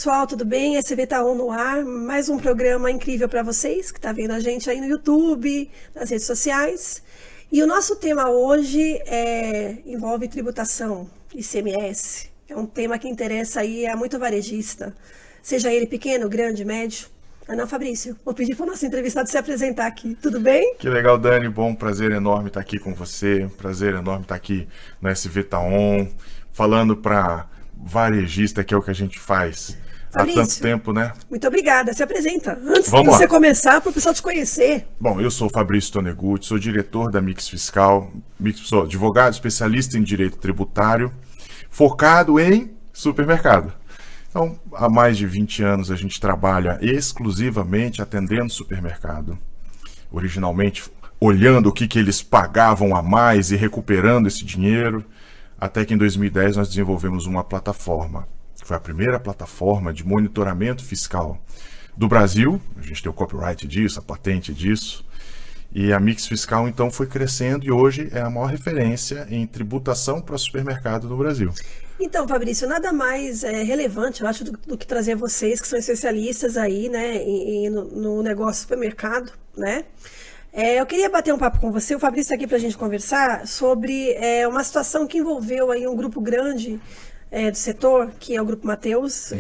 pessoal, tudo bem? SV tá on no ar, mais um programa incrível para vocês que tá vendo a gente aí no YouTube, nas redes sociais. E o nosso tema hoje envolve tributação, ICMS. É um tema que interessa aí a muito varejista, seja ele pequeno, grande, médio. Não, Fabrício, vou pedir para o nosso entrevistado se apresentar aqui, tudo bem? Que legal, Dani, bom, prazer enorme estar aqui com você, prazer enorme estar aqui no SV tá on, falando para varejista, que é o que a gente faz Fabrício, há tanto tempo, né? Muito obrigada, se apresenta, antes Vamos de você lá. começar, para o pessoal te conhecer. Bom, eu sou o Fabrício Tonegutti, sou diretor da Mix Fiscal, sou advogado especialista em direito tributário, focado em supermercado. Então, há mais de 20 anos a gente trabalha exclusivamente atendendo supermercado. Originalmente, olhando o que eles pagavam a mais e recuperando esse dinheiro, até que em 2010 nós desenvolvemos uma plataforma. Foi a primeira plataforma de monitoramento fiscal do Brasil. A gente tem o copyright disso, a patente disso. E a Mix Fiscal, então, foi crescendo e hoje é a maior referência em tributação para supermercado no Brasil. Então, Fabrício, nada mais relevante, eu acho, do que trazer vocês, que são especialistas aí, né, no negócio supermercado, né? Eu queria bater um papo com você, o Fabrício está aqui para a gente conversar sobre uma situação que envolveu aí um grupo grande do setor, que é o Grupo Mateus.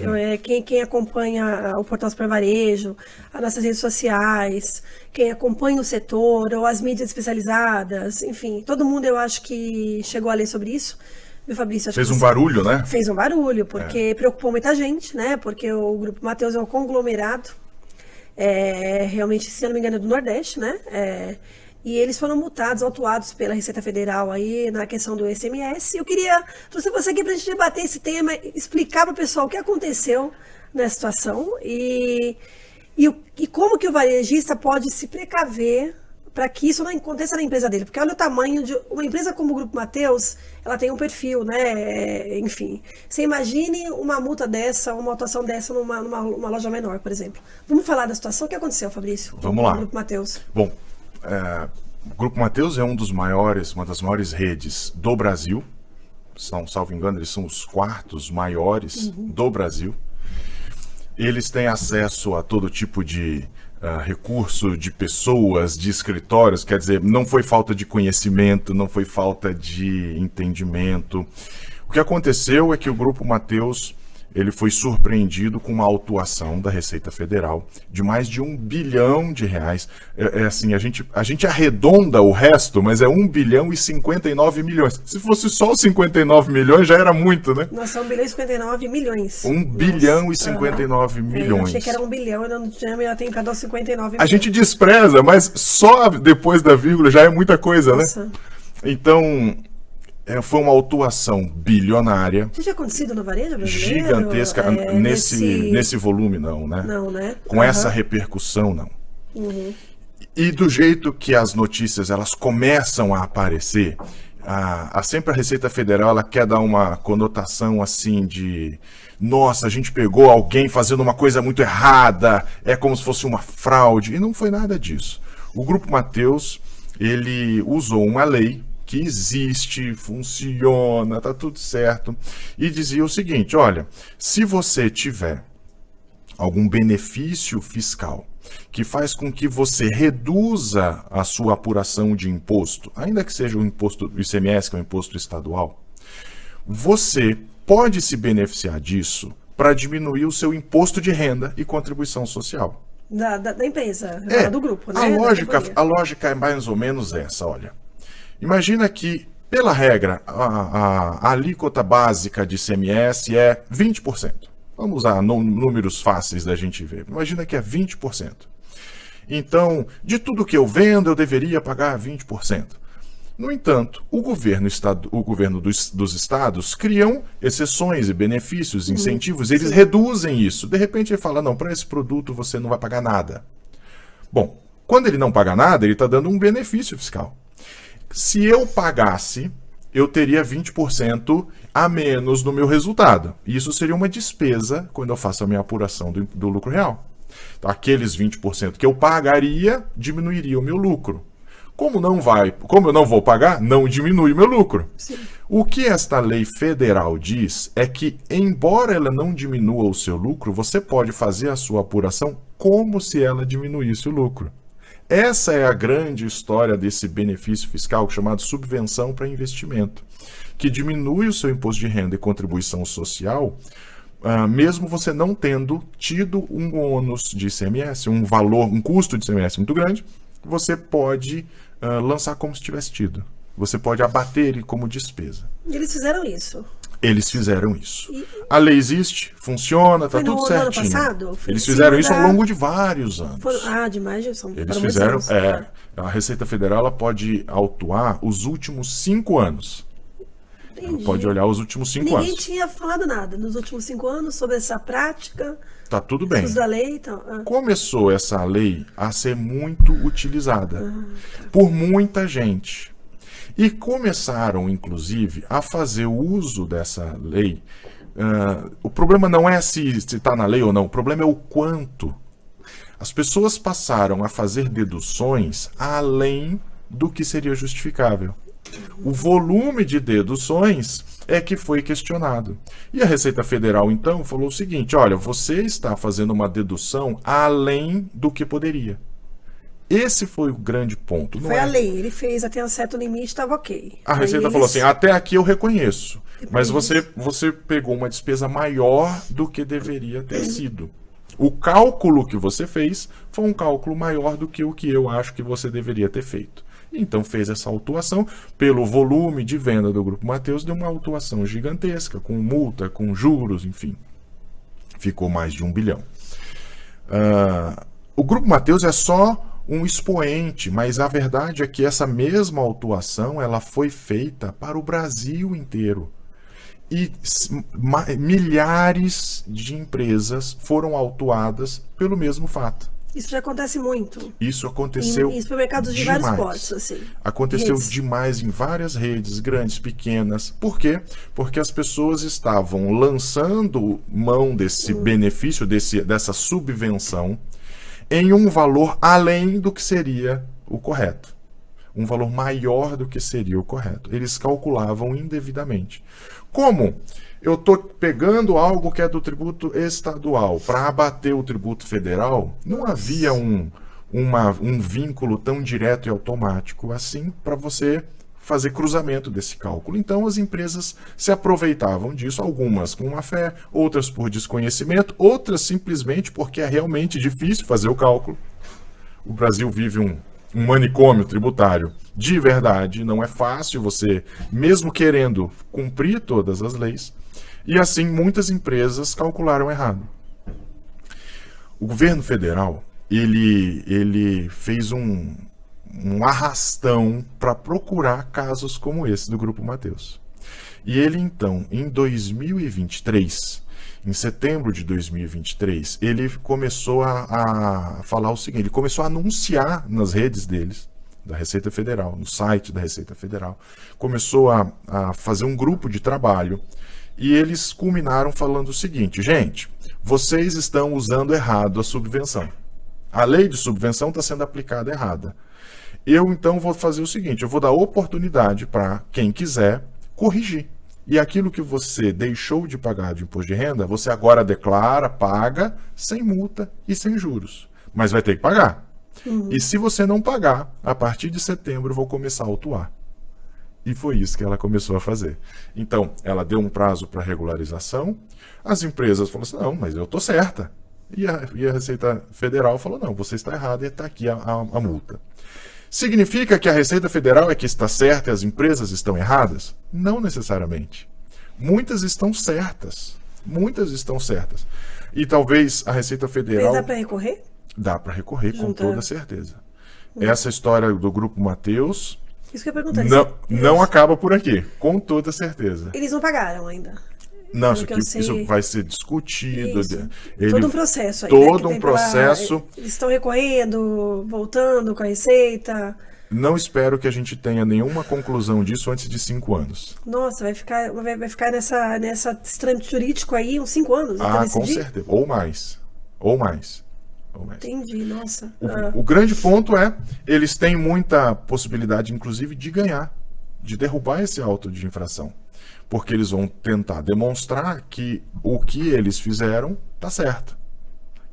Quem acompanha o Portal Super Varejo, as nossas redes sociais, quem acompanha o setor, ou as mídias especializadas, enfim, todo mundo eu acho que chegou a ler sobre isso. Fabrício, fez um barulho, né? Fez um barulho, porque preocupou muita gente, né? Porque o Grupo Mateus é um conglomerado, realmente, se eu não me engano, é do Nordeste, né? E eles foram multados, autuados pela Receita Federal aí na questão do ICMS. Eu queria trouxe você aqui para a gente debater esse tema, explicar para o pessoal o que aconteceu nessa situação e como que o varejista pode se precaver para que isso não aconteça na empresa dele. Porque olha o tamanho de uma empresa como o Grupo Mateus, ela tem um perfil, né? Enfim, você imagine uma multa dessa, uma autuação dessa numa loja menor, por exemplo. Vamos falar da situação. O que aconteceu, Fabrício? Vamos lá. O Grupo Mateus. Bom, o Grupo Mateus é uma das maiores redes do Brasil. Salvo engano, eles são os quartos maiores do Brasil. Eles têm acesso a todo tipo de recurso de pessoas, de escritórios, quer dizer, não foi falta de conhecimento, não foi falta de entendimento. O que aconteceu é que o Grupo Mateus, ele foi surpreendido com uma autuação da Receita Federal de mais de R$1 bilhão. Assim, a gente arredonda o resto, mas é 1 bilhão e 59 milhões. Se fosse só os 59 milhões, já era muito, né? Nossa, 1 bilhão e 59 milhões. 1 bilhão e 59 milhões. Eu achei que era 1 bilhão, eu não tinha atentado aos 59 milhões. A gente despreza, mas só depois da vírgula já é muita coisa, Nossa, né? Então, foi uma autuação bilionária. Isso tinha acontecido no varejo brasileiro? Gigantesca, nesse volume não, né? Não, né? Com essa repercussão, não. E do jeito que as notícias elas começam a aparecer, sempre a Receita Federal ela quer dar uma conotação assim de nossa, a gente pegou alguém fazendo uma coisa muito errada, é como se fosse uma fraude, e não foi nada disso. O Grupo Mateus, ele usou uma lei que existe, funciona, tá tudo certo, e dizia o seguinte, olha, se você tiver algum benefício fiscal que faz com que você reduza a sua apuração de imposto, ainda que seja o imposto do ICMS, que é o imposto estadual, você pode se beneficiar disso para diminuir o seu imposto de renda e contribuição social. Da empresa, do grupo, né? A lógica é mais ou menos essa, olha. Imagina que, pela regra, a alíquota básica de ICMS é 20%. Vamos usar números fáceis da gente ver. Imagina que é 20%. Então, de tudo que eu vendo, eu deveria pagar 20%. No entanto, o governo dos estados criam exceções e benefícios, incentivos, eles reduzem isso. De repente ele fala, não, para esse produto você não vai pagar nada. Bom, quando ele não paga nada, ele está dando um benefício fiscal. Se eu pagasse, eu teria 20% a menos no meu resultado. Isso seria uma despesa quando eu faço a minha apuração do lucro real. Então, aqueles 20% que eu pagaria diminuiria o meu lucro. Como eu não vou pagar, não diminui meu lucro. Sim. O que esta lei federal diz é que, embora ela não diminua o seu lucro, você pode fazer a sua apuração como se ela diminuísse o lucro. Essa é a grande história desse benefício fiscal chamado subvenção para investimento, que diminui o seu imposto de renda e contribuição social, mesmo você não tendo tido um ônus de ICMS, um custo de ICMS muito grande, você pode lançar como se tivesse tido. Você pode abater ele como despesa. E eles fizeram isso. Eles fizeram isso. A lei existe, funciona, está tudo certinho. Ano passado? Eles fizeram isso ao longo de vários anos. Eles fizeram. A Receita Federal ela pode autuar os últimos 5 anos. Entendi. Ela pode olhar os últimos 5 anos. Ninguém tinha falado nada nos últimos 5 anos sobre essa prática. Tá tudo bem. Da lei, então, Começou essa lei a ser muito utilizada por muita gente. E começaram, inclusive, a fazer uso dessa lei. O problema não é se está na lei ou não, o problema é o quanto. As pessoas passaram a fazer deduções além do que seria justificável. O volume de deduções é que foi questionado. E a Receita Federal, então, falou o seguinte: olha, você está fazendo uma dedução além do que poderia. Esse foi o grande ponto. Foi a lei, ele fez até um certo limite, estava ok. A Receita falou assim, até aqui eu reconheço, mas você pegou uma despesa maior do que deveria ter sido. O cálculo que você fez foi um cálculo maior do que o que eu acho que você deveria ter feito. Então fez essa autuação, pelo volume de venda do Grupo Mateus, deu uma autuação gigantesca, com multa, com juros, enfim. Ficou mais de 1 bilhão. O Grupo Mateus é só um expoente, mas a verdade é que essa mesma autuação ela foi feita para o Brasil inteiro. E milhares de empresas foram autuadas pelo mesmo fato. Isso já acontece muito. Isso aconteceu em supermercados de vários portos, assim. Aconteceu demais em várias redes, grandes, pequenas. Por quê? Porque as pessoas estavam lançando mão desse benefício, dessa subvenção, em um valor além do que seria o correto. Um valor maior do que seria o correto. Eles calculavam indevidamente. Como eu estou pegando algo que é do tributo estadual para abater o tributo federal, não havia um vínculo tão direto e automático assim para você fazer cruzamento desse cálculo. Então as empresas se aproveitavam disso, algumas com má fé, outras por desconhecimento, outras simplesmente porque é realmente difícil fazer o cálculo. O Brasil vive um manicômio tributário de verdade, não é fácil você, mesmo querendo cumprir todas as leis, e assim muitas empresas calcularam errado. O governo federal, ele fez um arrastão para procurar casos como esse do Grupo Mateus. E ele então, em 2023, em setembro de 2023, ele começou a falar o seguinte, ele começou a anunciar nas redes deles, da Receita Federal, no site da Receita Federal, começou a fazer um grupo de trabalho e eles culminaram falando o seguinte: gente, vocês estão usando errado a subvenção. A lei de subvenção está sendo aplicada errada. Eu então vou fazer o seguinte, eu vou dar oportunidade para quem quiser corrigir. E aquilo que você deixou de pagar de imposto de renda, você agora declara, paga, sem multa e sem juros. Mas vai ter que pagar. E se você não pagar, a partir de setembro eu vou começar a autuar. E foi isso que ela começou a fazer. Então, ela deu um prazo para regularização, as empresas falaram assim, não, mas eu estou certa. E a Receita Federal falou, não, você está errado e está aqui a multa. Significa que a Receita Federal é que está certa e as empresas estão erradas? Não necessariamente. Muitas estão certas. Muitas estão certas. E talvez a Receita Federal... Mas dá para recorrer? Dá para recorrer, com toda certeza. Essa história do Grupo Mateus... Isso que eu ia perguntar. Não acaba por aqui, com toda certeza. Eles não pagaram ainda. Não, isso vai ser discutido. Todo um processo aí. Todo um processo. Eles estão recorrendo, voltando com a Receita. Não espero que a gente tenha nenhuma conclusão disso antes de 5 anos. Nossa, vai ficar nessa trâmite jurídico aí uns 5 anos? Com certeza. Ou mais. ou mais. Entendi, nossa. O grande ponto é, eles têm muita possibilidade, inclusive, de ganhar, de derrubar esse auto de infração. Porque eles vão tentar demonstrar que o que eles fizeram está certo.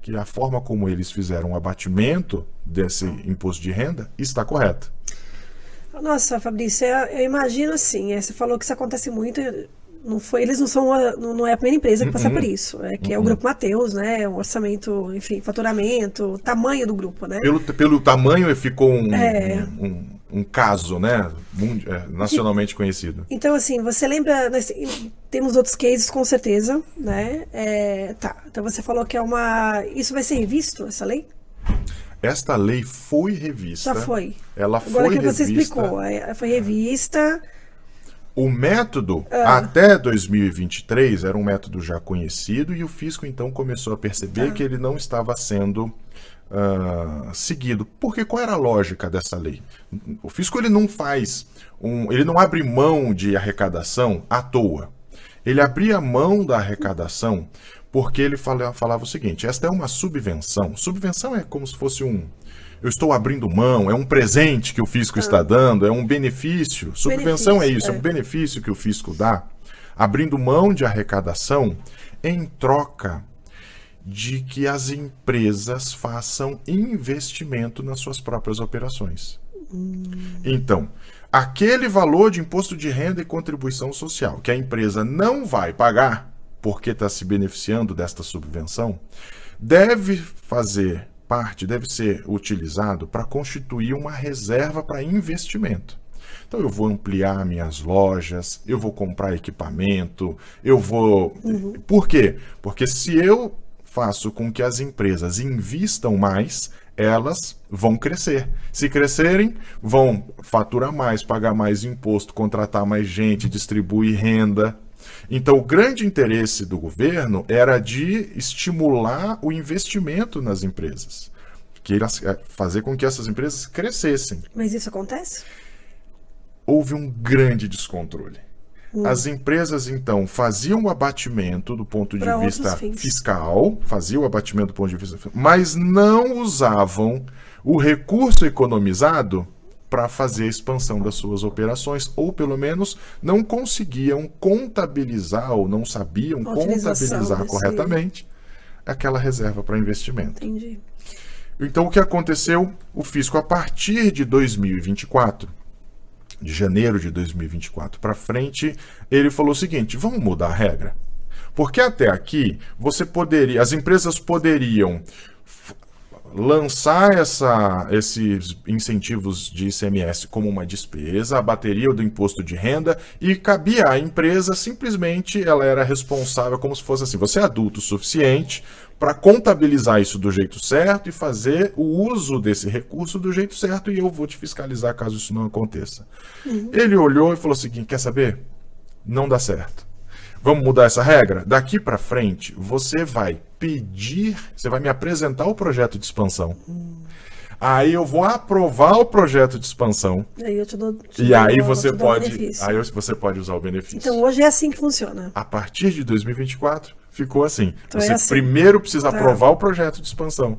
Que a forma como eles fizeram o abatimento desse imposto de renda está correta. Nossa, Fabrício, eu imagino assim, você falou que isso acontece muito, eles não é a primeira empresa que passa por isso, que é o Grupo Mateus, né, o orçamento, enfim, faturamento, o tamanho do grupo, né? Pelo tamanho ficou um caso, né, nacionalmente conhecido. Então, assim, você lembra, temos outros cases com certeza, né, então você falou que isso vai ser revisto, essa lei? Esta lei foi revista. Já foi. Ela Agora foi que você revista. explicou, foi revista. O método, até 2023, era um método já conhecido e o fisco então começou a perceber que ele não estava sendo seguido. Porque qual era a lógica dessa lei? O fisco ele não abre mão de arrecadação à toa. Ele abria mão da arrecadação porque ele falava o seguinte: esta é uma subvenção. Subvenção é como se fosse eu estou abrindo mão, é um presente que o fisco está dando, é um benefício. Subvenção é isso, é um benefício que o fisco dá, abrindo mão de arrecadação em troca de que as empresas façam investimento nas suas próprias operações. Então, aquele valor de imposto de renda e contribuição social que a empresa não vai pagar porque está se beneficiando desta subvenção, deve ser utilizado para constituir uma reserva para investimento. Então eu vou ampliar minhas lojas, eu vou comprar equipamento, Por quê? Porque se eu faço com que as empresas invistam mais, elas vão crescer. Se crescerem, vão faturar mais, pagar mais imposto, contratar mais gente, distribuir renda. Então, o grande interesse do governo era de estimular o investimento nas empresas, fazer com que essas empresas crescessem. Mas isso acontece? Houve um grande descontrole. As empresas, então, faziam o abatimento do ponto de vista fiscal, mas não usavam o recurso economizado para fazer a expansão das suas operações, ou pelo menos não conseguiam contabilizar ou não sabiam contabilizar corretamente aquela reserva para investimento. Entendi. Então o que aconteceu? O fisco, a partir de 2024, de janeiro de 2024 para frente, ele falou o seguinte: vamos mudar a regra. Porque até aqui as empresas poderiam lançar esses incentivos de ICMS como uma despesa, abateria do imposto de renda, e cabia à empresa simplesmente, ela era responsável como se fosse assim: você é adulto o suficiente para contabilizar isso do jeito certo e fazer o uso desse recurso do jeito certo, e eu vou te fiscalizar caso isso não aconteça. Ele olhou e falou o seguinte: quer saber? Não dá certo. Vamos mudar essa regra? Daqui para frente, você vai me apresentar o projeto de expansão. Aí eu vou aprovar o projeto de expansão. Aí você pode usar o benefício. Então hoje é assim que funciona. A partir de 2024, ficou assim. Então primeiro precisa aprovar o projeto de expansão,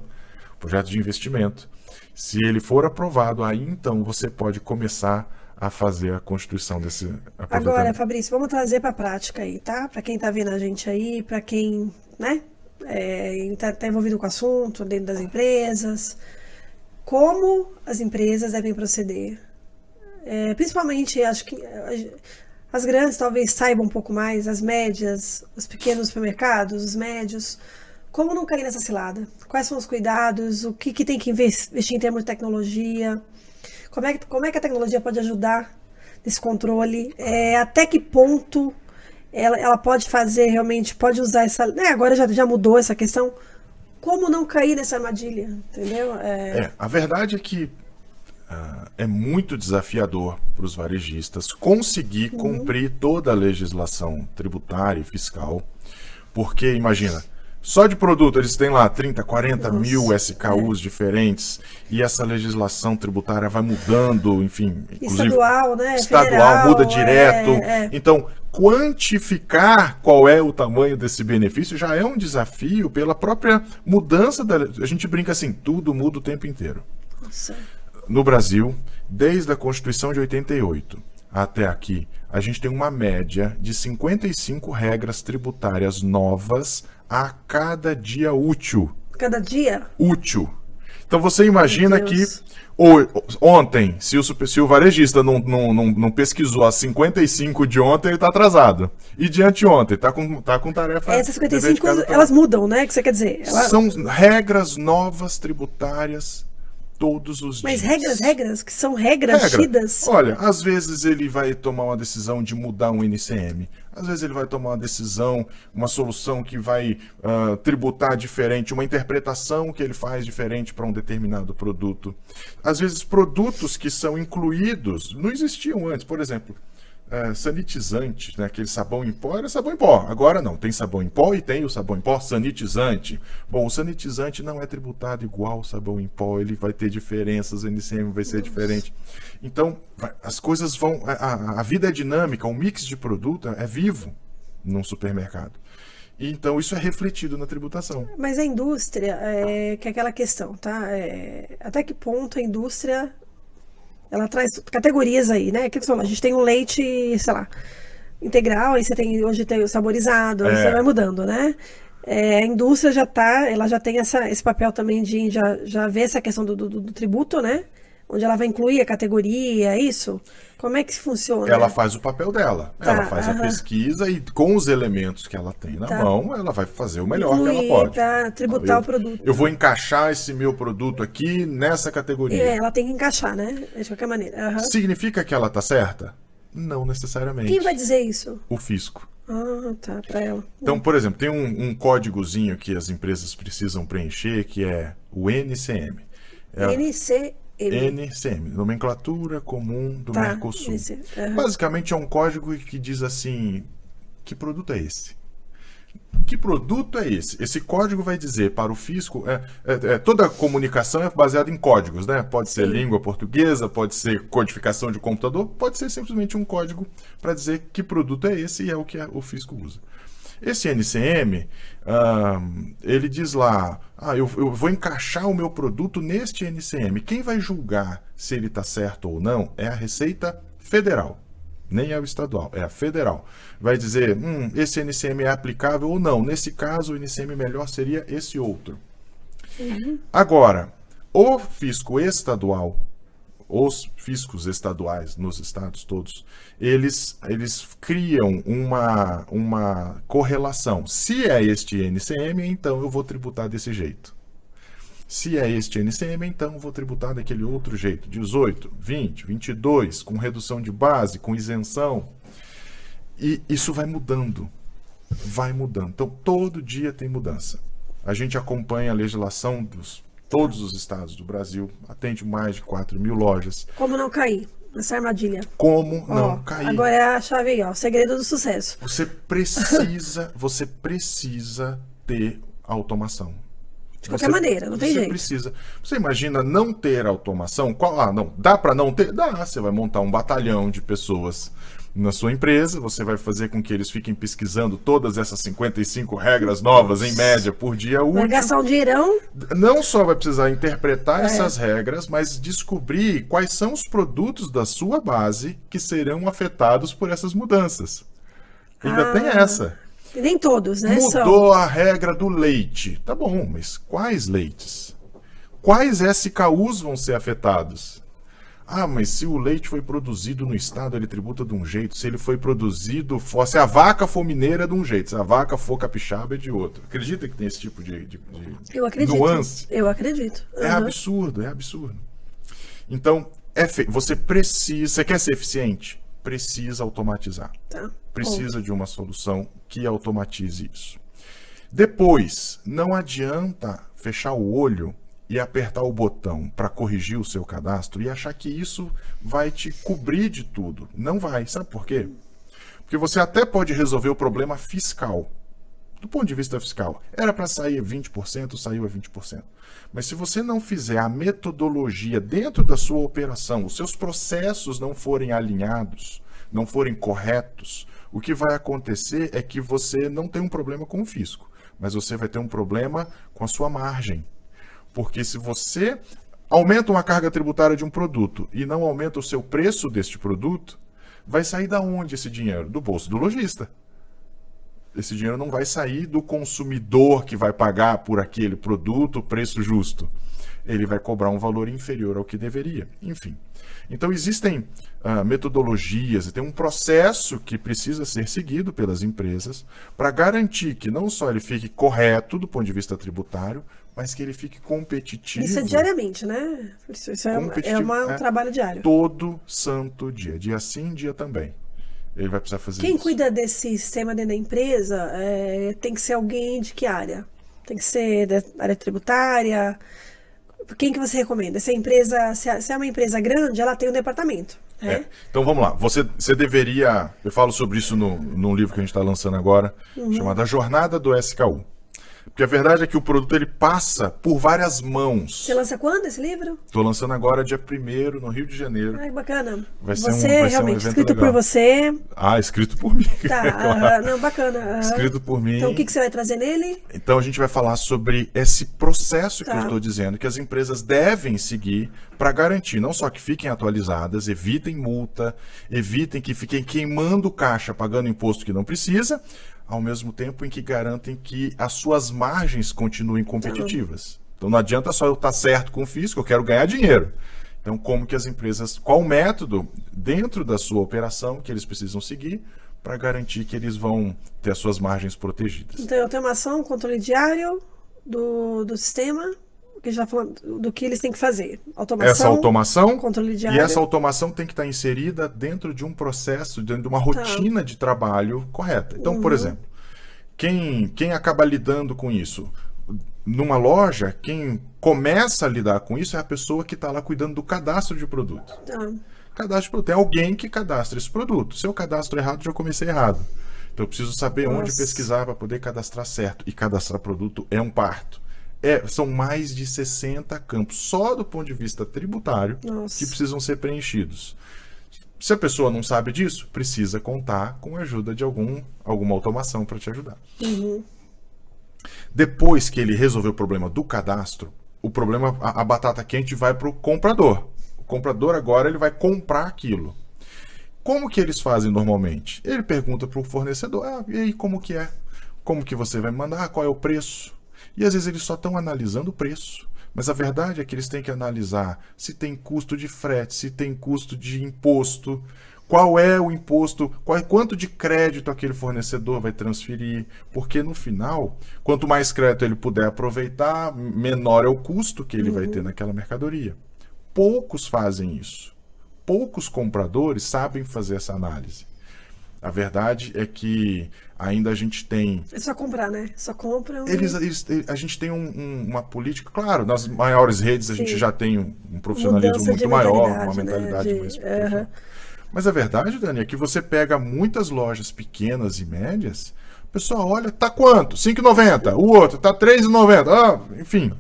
o projeto de investimento. Se ele for aprovado, aí então você pode começar a fazer a constituição desse aproveitamento. Agora, Fabrício, vamos trazer para a prática aí, tá? Para quem está vendo a gente aí, para quem, né, tá envolvido com o assunto dentro das empresas, como as empresas devem proceder. Principalmente, acho que as grandes talvez saibam um pouco mais, as médias, os pequenos supermercados, os médios. Como não cair nessa cilada? Quais são os cuidados? O que tem que investir em termos de tecnologia? Como é que a tecnologia pode ajudar nesse controle? Até que ponto ela pode fazer realmente, pode usar essa... agora já mudou essa questão. Como não cair nessa armadilha? Entendeu? A verdade é que é muito desafiador para os varejistas conseguir cumprir toda a legislação tributária e fiscal. Porque, imagina... Só de produto, eles têm lá 30, 40 mil SKUs diferentes, e essa legislação tributária vai mudando, enfim. Estadual, né? Estadual, Federal, muda direto. Então, quantificar qual é o tamanho desse benefício já é um desafio pela própria mudança da... A gente brinca assim, tudo muda o tempo inteiro. Nossa. No Brasil, desde a Constituição de 88 até aqui, a gente tem uma média de 55 regras tributárias novas a cada dia útil. Cada dia? Útil. Então você imagina Meu que Deus. ontem, se o varejista não pesquisou as 55 de ontem, ele está atrasado. E de anteontem, está com tarefa... Essas dever de 55, casa elas mudam, né? O que você quer dizer? São regras novas tributárias todos os Mas dias. regras, que são regras Regra. tidas. Olha, às vezes ele vai tomar uma decisão de mudar um NCM. Às vezes ele vai tomar uma decisão, uma solução que vai tributar diferente, uma interpretação que ele faz diferente para um determinado produto. Às vezes produtos que são incluídos não existiam antes. Por exemplo, sanitizante, né? Aquele sabão em pó era sabão em pó. Agora não, tem sabão em pó e tem o sabão em pó sanitizante. Bom, o sanitizante não é tributado igual ao sabão em pó, ele vai ter diferenças, o NCM vai ser diferente. Então, as coisas vão... A vida é dinâmica, o mix de produto é vivo num supermercado. Então, isso é refletido na tributação. Mas a indústria, que é aquela questão, tá? Até que ponto a indústria... Ela traz categorias aí, né? Que você falou, a gente tem um leite, sei lá, integral, aí hoje tem o saborizado, aí você vai mudando, né? A indústria ela já tem esse papel também de já ver essa questão do tributo, né? Onde ela vai incluir a categoria, isso? Como é que funciona? Ela faz o papel dela. Tá, ela faz a pesquisa e com os elementos que ela tem na mão, ela vai fazer o melhor que ela pode. Para tributar o produto. Eu vou encaixar esse meu produto aqui nessa categoria. Ela tem que encaixar, né? De qualquer maneira. Significa que ela está certa? Não necessariamente. Quem vai dizer isso? O fisco. Ah, tá, para ela. Então, por exemplo, tem um códigozinho que as empresas precisam preencher, que é o NCM. NCM, Nomenclatura Comum do Mercosul. Basicamente é um código que diz assim, que produto é esse? Que produto é esse? Esse código vai dizer para o fisco, toda comunicação é baseada em códigos, né? Pode ser língua portuguesa, pode ser codificação de computador, pode ser simplesmente um código para dizer que produto é esse e é o que o fisco usa. Esse NCM, ele diz lá, eu vou encaixar o meu produto neste NCM. Quem vai julgar se ele está certo ou não é a Receita Federal. Nem é o estadual, é a federal. Vai dizer, esse NCM é aplicável ou não. Nesse caso, o NCM melhor seria esse outro. Agora, o fisco estadual, os fiscos estaduais nos estados todos, eles criam uma correlação. Se é este NCM, então eu vou tributar desse jeito. Se é este NCM, então eu vou tributar daquele outro jeito. 18, 20, 22, com redução de base, com isenção. E isso vai mudando. Vai mudando. Então, todo dia tem mudança. A gente acompanha a legislação todos os estados do Brasil, atende mais de 4.000 lojas. Como não cair nessa armadilha? Como não cair? Agora é a chave aí, ó, o segredo do sucesso. Você precisa ter automação. De qualquer maneira, não tem jeito. Você imagina não ter automação? Não, dá para não ter? Dá, você vai montar um batalhão de pessoas na sua empresa, você vai fazer com que eles fiquem pesquisando todas essas 55 regras novas, em média, por dia útil. Vai gastar um dinheirão. Não só vai precisar interpretar essas regras, mas descobrir quais são os produtos da sua base que serão afetados por essas mudanças. Ainda tem essa. Nem todos, né? Mudou a regra do leite. Tá bom, mas quais leites? Quais SKUs vão ser afetados? Mas se o leite foi produzido no estado, ele tributa de um jeito. Se ele foi produzido... Se a vaca for mineira, é de um jeito. Se a vaca for capixaba, é de outro. Acredita que tem esse tipo de Eu acredito. nuance? Eu acredito. É absurdo, é absurdo. Então, você quer ser eficiente? Precisa automatizar. Tá. Precisa de uma solução que automatize isso. Depois, não adianta fechar o olho e apertar o botão para corrigir o seu cadastro e achar que isso vai te cobrir de tudo. Não vai. Sabe por quê? Porque você até pode resolver o problema fiscal. Do ponto de vista fiscal, era para sair 20%, saiu a 20%. Mas se você não fizer a metodologia dentro da sua operação, os seus processos não forem alinhados, não forem corretos, o que vai acontecer é que você não tem um problema com o fisco, mas você vai ter um problema com a sua margem. Porque se você aumenta uma carga tributária de um produto e não aumenta o seu preço deste produto, vai sair da onde esse dinheiro? Do bolso do lojista. Esse dinheiro não vai sair do consumidor que vai pagar por aquele produto o preço justo. Ele vai cobrar um valor inferior ao que deveria. Enfim. Então existem metodologias, tem um processo que precisa ser seguido pelas empresas para garantir que não só ele fique correto do ponto de vista tributário, mas que ele fique competitivo. Isso é diariamente, né? Isso um trabalho diário. Todo santo dia. Dia sim, dia também. Ele vai precisar fazer Quem isso. cuida desse sistema dentro da empresa tem que ser alguém de que área? Tem que ser da área tributária? Quem que você recomenda? Se é uma empresa grande, ela tem um departamento. Né? Então vamos lá. Você deveria. Eu falo sobre isso num livro que a gente está lançando agora, chamado A Jornada do SKU. Porque a verdade é que o produto ele passa por várias mãos. Você lança quando esse livro? Estou lançando agora dia 1º no Rio de Janeiro. Ai, bacana. Vai ser Realmente, um evento escrito legal. por você. Escrito por mim. Tá, não, bacana. Escrito por mim. Então o que você vai trazer nele? Então a gente vai falar sobre esse processo que eu estou dizendo, que as empresas devem seguir para garantir não só que fiquem atualizadas, evitem multa, evitem que fiquem queimando caixa, pagando imposto que não precisa, ao mesmo tempo em que garantem que as suas margens continuem competitivas. Então não adianta só eu estar certo com o fisco, eu quero ganhar dinheiro. Então como que as empresas, qual o método dentro da sua operação que eles precisam seguir para garantir que eles vão ter as suas margens protegidas. Então, automação, controle diário do sistema, que já falando do que eles têm que fazer. Essa automação, controle diário. E essa automação tem que estar inserida dentro de um processo, dentro de uma rotina de trabalho correta. Então, por exemplo, quem acaba lidando com isso? Numa loja, quem começa a lidar com isso é a pessoa que está lá cuidando do cadastro de produto. Cadastro de produto. É alguém que cadastra esse produto. Se eu cadastro errado, já comecei errado. Então eu preciso saber onde pesquisar para poder cadastrar certo. E cadastrar produto é um parto. São mais de 60 campos, só do ponto de vista tributário, que precisam ser preenchidos. Se a pessoa não sabe disso, precisa contar com a ajuda de alguma automação para te ajudar. Depois que ele resolveu o problema do cadastro, a batata quente vai para o comprador. O comprador agora ele vai comprar aquilo. Como que eles fazem normalmente? Ele pergunta para o fornecedor, e aí como que é? Como que você vai me mandar? Qual é o preço? E às vezes eles só estão analisando o preço. Mas a verdade é que eles têm que analisar se tem custo de frete, se tem custo de imposto, qual é o imposto, quanto de crédito aquele fornecedor vai transferir. Porque no final, quanto mais crédito ele puder aproveitar, menor é o custo que ele vai ter naquela mercadoria. Poucos fazem isso. Poucos compradores sabem fazer essa análise. A verdade é que ainda a gente tem... É só comprar, né? Só compram... A gente tem uma política... Claro, nas maiores redes a gente já tem um profissionalismo muito maior, uma mentalidade mais profissional. Mas a verdade, Dani, é que você pega muitas lojas pequenas e médias, a pessoa olha, tá quanto? R$ 5,90. O outro tá R$ 3,90. Enfim,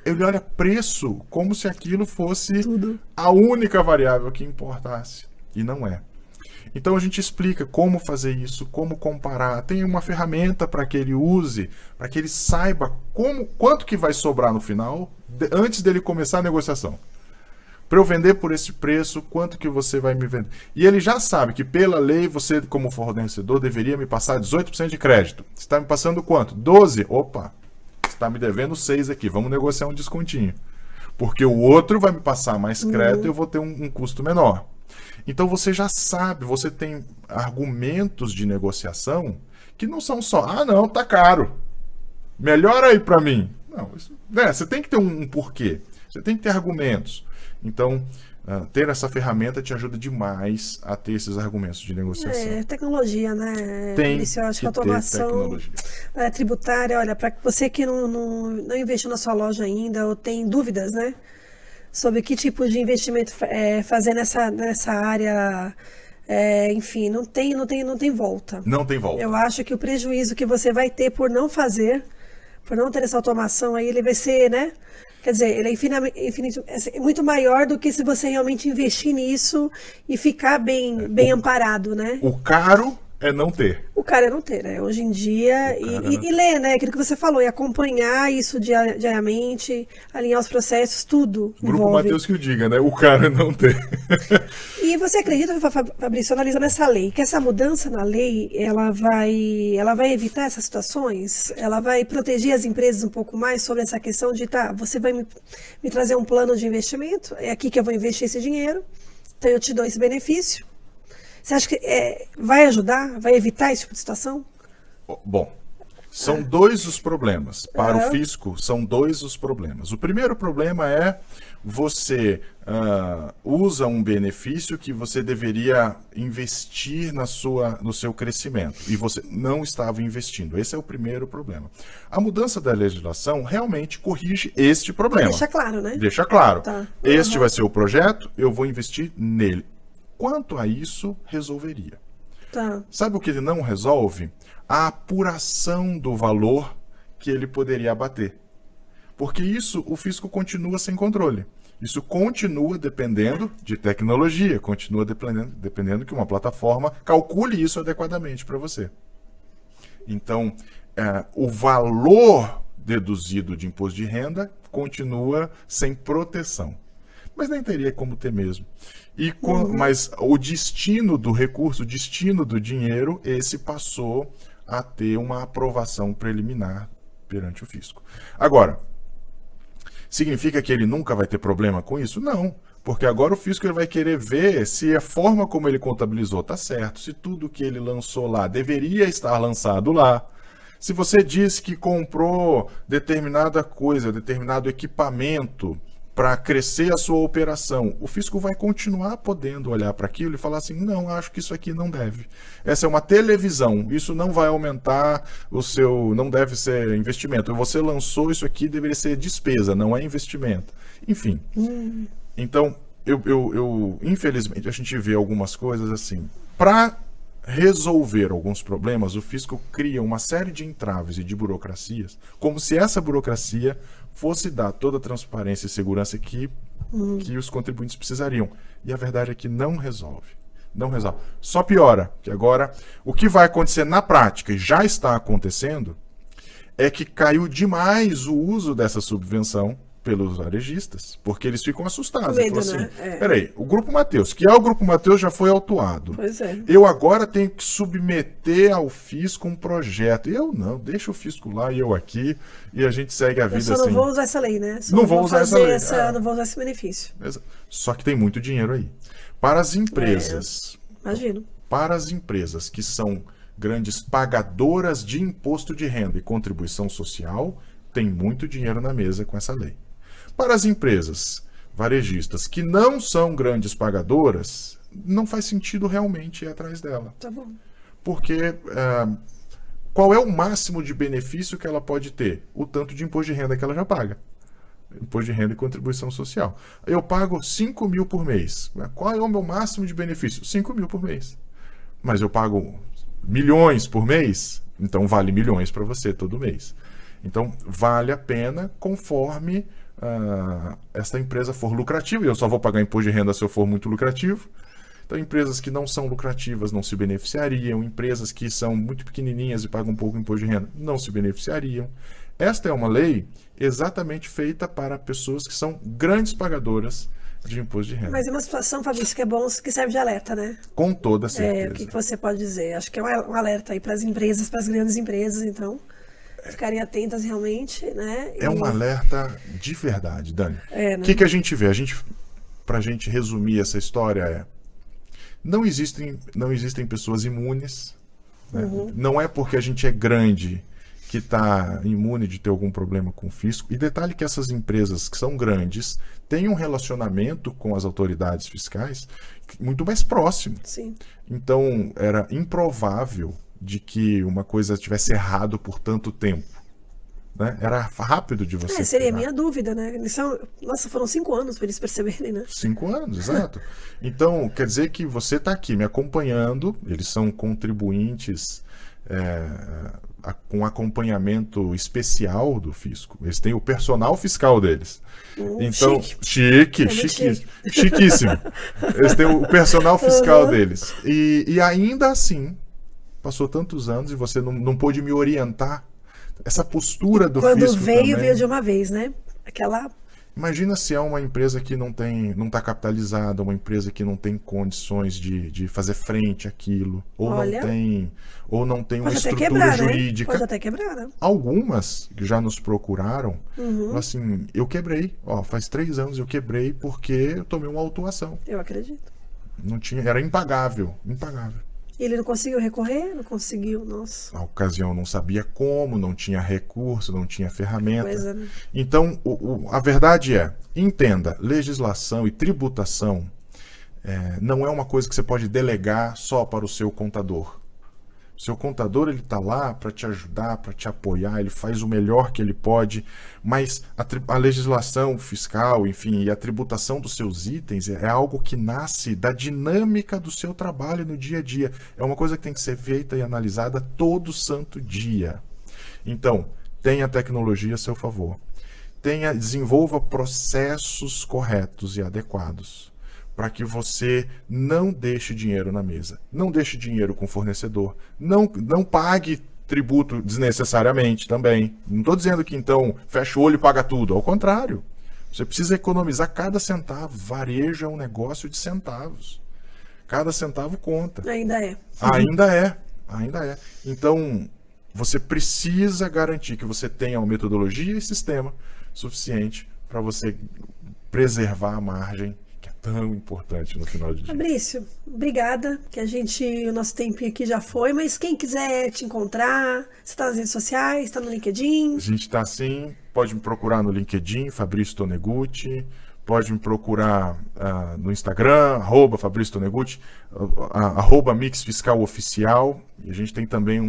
ele olha preço como se aquilo fosse a única variável que importasse. E não é. Então a gente explica como fazer isso, como comparar. Tem uma ferramenta para que ele use, para que ele saiba quanto que vai sobrar no final, antes dele começar a negociação. Para eu vender por esse preço, quanto que você vai me vender? E ele já sabe que pela lei, você como fornecedor deveria me passar 18% de crédito. Você está me passando quanto? 12%? Opa, você está me devendo 6% aqui, vamos negociar um descontinho. Porque o outro vai me passar mais crédito e eu vou ter um custo menor. Então você já sabe, você tem argumentos de negociação que não são só, não, tá caro, melhora aí para mim. Não, você tem que ter um porquê, você tem que ter argumentos. Então, ter essa ferramenta te ajuda demais a ter esses argumentos de negociação. Tecnologia, né? Tem eu acho que a automação tributária, olha, para você que não investiu na sua loja ainda ou tem dúvidas, né? Sobre que tipo de investimento fazer nessa área, enfim, não tem volta. Não tem volta. Eu acho que o prejuízo que você vai ter por não fazer, por não ter essa automação aí, ele vai ser, né? Quer dizer, ele é muito maior do que se você realmente investir nisso e ficar bem amparado, né? O caro é não ter. O cara é não ter, né? Hoje em dia, e ler, né? Aquilo que você falou, e acompanhar isso diariamente, alinhar os processos, tudo. O Grupo Mateus que o diga, né? O cara é não ter. E você acredita, Fabrício, analisando essa lei, que essa mudança na lei, ela vai evitar essas situações? Ela vai proteger as empresas um pouco mais sobre essa questão de, você vai me trazer um plano de investimento, é aqui que eu vou investir esse dinheiro, então eu te dou esse benefício. Você acha que vai ajudar, vai evitar esse tipo de situação? Bom, são dois os problemas. Para o fisco, são dois os problemas. O primeiro problema é você usa um benefício que você deveria investir no seu crescimento e você não estava investindo. Esse é o primeiro problema. A mudança da legislação realmente corrige este problema. Deixa claro, né? Deixa claro. Tá. Este vai ser o projeto, eu vou investir nele. Quanto a isso, resolveria. Tá. Sabe o que ele não resolve? A apuração do valor que ele poderia abater. Porque isso, o fisco continua sem controle. Isso continua dependendo de tecnologia, continua dependendo que uma plataforma calcule isso adequadamente para você. Então, o valor deduzido de imposto de renda continua sem proteção. Mas nem teria como ter mesmo. Mas o destino do recurso, o destino do dinheiro, esse passou a ter uma aprovação preliminar perante o fisco. Agora, significa que ele nunca vai ter problema com isso? Não, porque agora o fisco ele vai querer ver se a forma como ele contabilizou está certo, se tudo que ele lançou lá deveria estar lançado lá. Se você disse que comprou determinada coisa, determinado equipamento para crescer a sua operação, o fisco vai continuar podendo olhar para aquilo e falar assim, não, acho que isso aqui não deve. Essa é uma televisão, isso não vai aumentar não deve ser investimento. Você lançou isso aqui, deveria ser despesa, não é investimento. Enfim, então, infelizmente, a gente vê algumas coisas assim. Para resolver alguns problemas, o fisco cria uma série de entraves e de burocracias, como se essa burocracia fosse dar toda a transparência e segurança que os contribuintes precisariam. E a verdade é que não resolve. Não resolve. Só piora, que agora o que vai acontecer na prática, e já está acontecendo, é que caiu demais o uso dessa subvenção pelos varejistas, porque eles ficam assustados. Medo, assim, né? Peraí, o Grupo Mateus, que é o Grupo Mateus, já foi autuado. Pois é. Eu agora tenho que submeter ao fisco um projeto. Eu não, deixa o fisco lá e eu aqui, e a gente segue a vida assim. Eu só não vou usar essa lei, né? Não vou usar essa lei. Não vou usar esse benefício. Só que tem muito dinheiro aí. Para as empresas... Imagino. Para as empresas que são grandes pagadoras de imposto de renda e contribuição social, tem muito dinheiro na mesa com essa lei. Para as empresas varejistas que não são grandes pagadoras, não faz sentido realmente ir atrás dela. Tá bom. Porque qual é o máximo de benefício que ela pode ter? O tanto de imposto de renda que ela já paga. Imposto de renda e contribuição social. Eu pago 5 mil por mês. Qual é o meu máximo de benefício? 5 mil por mês. Mas eu pago milhões por mês, então vale milhões para você todo mês. Então vale a pena conforme essa empresa for lucrativa, e eu só vou pagar imposto de renda se eu for muito lucrativo. Então empresas que não são lucrativas não se beneficiariam, empresas que são muito pequenininhas e pagam pouco imposto de renda não se beneficiariam. Esta é uma lei exatamente feita para pessoas que são grandes pagadoras de imposto de renda. Mas é uma situação, Fabrício, que é bom, que serve de alerta, né? Com toda certeza. O que você pode dizer? Acho que é um alerta aí para as empresas, para as grandes empresas, então, ficarem atentas realmente, né? É um alerta de verdade, Dani. Né? O que a gente vê? Para a gente resumir essa história não existem pessoas imunes, né? Não é porque a gente é grande que está imune de ter algum problema com o fisco. E detalhe que essas empresas que são grandes têm um relacionamento com as autoridades fiscais muito mais próximo. Sim. Então, era improvável de que uma coisa tivesse errado por tanto tempo. Né? Era rápido de você... seria a minha dúvida, né? Nossa, foram 5 anos para eles perceberem, né? 5 anos, exato. Então, quer dizer que você está aqui me acompanhando, eles são contribuintes com acompanhamento especial do fisco. Eles têm o personal fiscal deles. Então, chiquíssimo. Eles têm o personal fiscal deles. E ainda assim, passou tantos anos e você não pôde me orientar. Essa postura do fisco Quando veio também. de uma vez, né? Aquela... Imagina se é uma empresa que não está capitalizada, uma empresa que não tem condições de fazer frente àquilo, ou Olha, não tem uma pode até estrutura quebrar, jurídica. né? Pode até quebrar, né? Algumas que já nos procuraram, assim, eu quebrei, faz 3 anos eu quebrei porque eu tomei uma autuação. Eu acredito. Não tinha, era impagável. Ele não conseguiu recorrer? Não conseguiu, nossa. Na ocasião não sabia como, não tinha recurso, não tinha ferramenta. Coisa, né? Então, a verdade é, entenda, legislação e tributação não é uma coisa que você pode delegar só para o seu contador. O seu contador, ele está lá para te ajudar, para te apoiar, ele faz o melhor que ele pode, mas a legislação fiscal, enfim, e a tributação dos seus itens é algo que nasce da dinâmica do seu trabalho no dia a dia. É uma coisa que tem que ser feita e analisada todo santo dia. Então, tenha a tecnologia a seu favor. Desenvolva processos corretos e adequados, para que você não deixe dinheiro na mesa. Não deixe dinheiro com o fornecedor. Não pague tributo desnecessariamente também. Não estou dizendo que, então, fecha o olho e paga tudo. Ao contrário. Você precisa economizar cada centavo. Varejo é um negócio de centavos. Cada centavo conta. Ainda é. Ainda é. Então, você precisa garantir que você tenha uma metodologia e sistema suficiente para você preservar a margem tão importante no final do dia. Fabrício, obrigada, que o nosso tempinho aqui já foi, mas quem quiser te encontrar, você está nas redes sociais, está no LinkedIn? A gente está assim, pode me procurar no LinkedIn, Fabrício Tonegutti, pode me procurar no Instagram, @Fabrício Tonegutti, @Mix Fiscal Oficial, e a gente tem também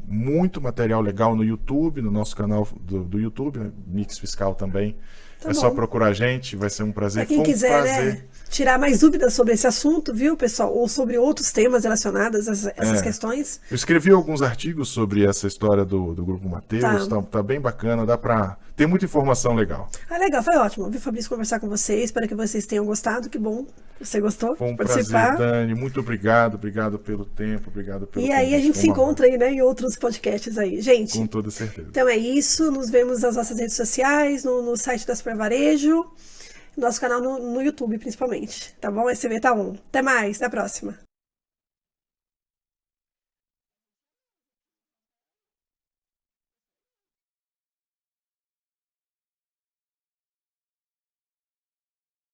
muito material legal no YouTube, no nosso canal do YouTube, né? Mix Fiscal também. Tá é bom. só procurar a gente, vai ser um prazer. Para quem quiser, né, tirar mais dúvidas sobre esse assunto, viu, pessoal? Ou sobre outros temas relacionados a essas questões. Eu escrevi alguns artigos sobre essa história do Grupo Mateus, tá bem bacana, dá pra... Tem muita informação legal. Legal, foi ótimo, viu, Fabrício, conversar com vocês, espero que vocês tenham gostado, que bom, você gostou Foi um de participar. prazer, Dani, muito obrigado pelo tempo, obrigado pelo E aí a gente se encontra aí, né, em outros podcasts aí. Gente, com toda certeza. Então é isso, nos vemos nas nossas redes sociais, no site da Super Varejo, nosso canal no YouTube principalmente, tá bom? SCV tá on. Até mais, até a próxima.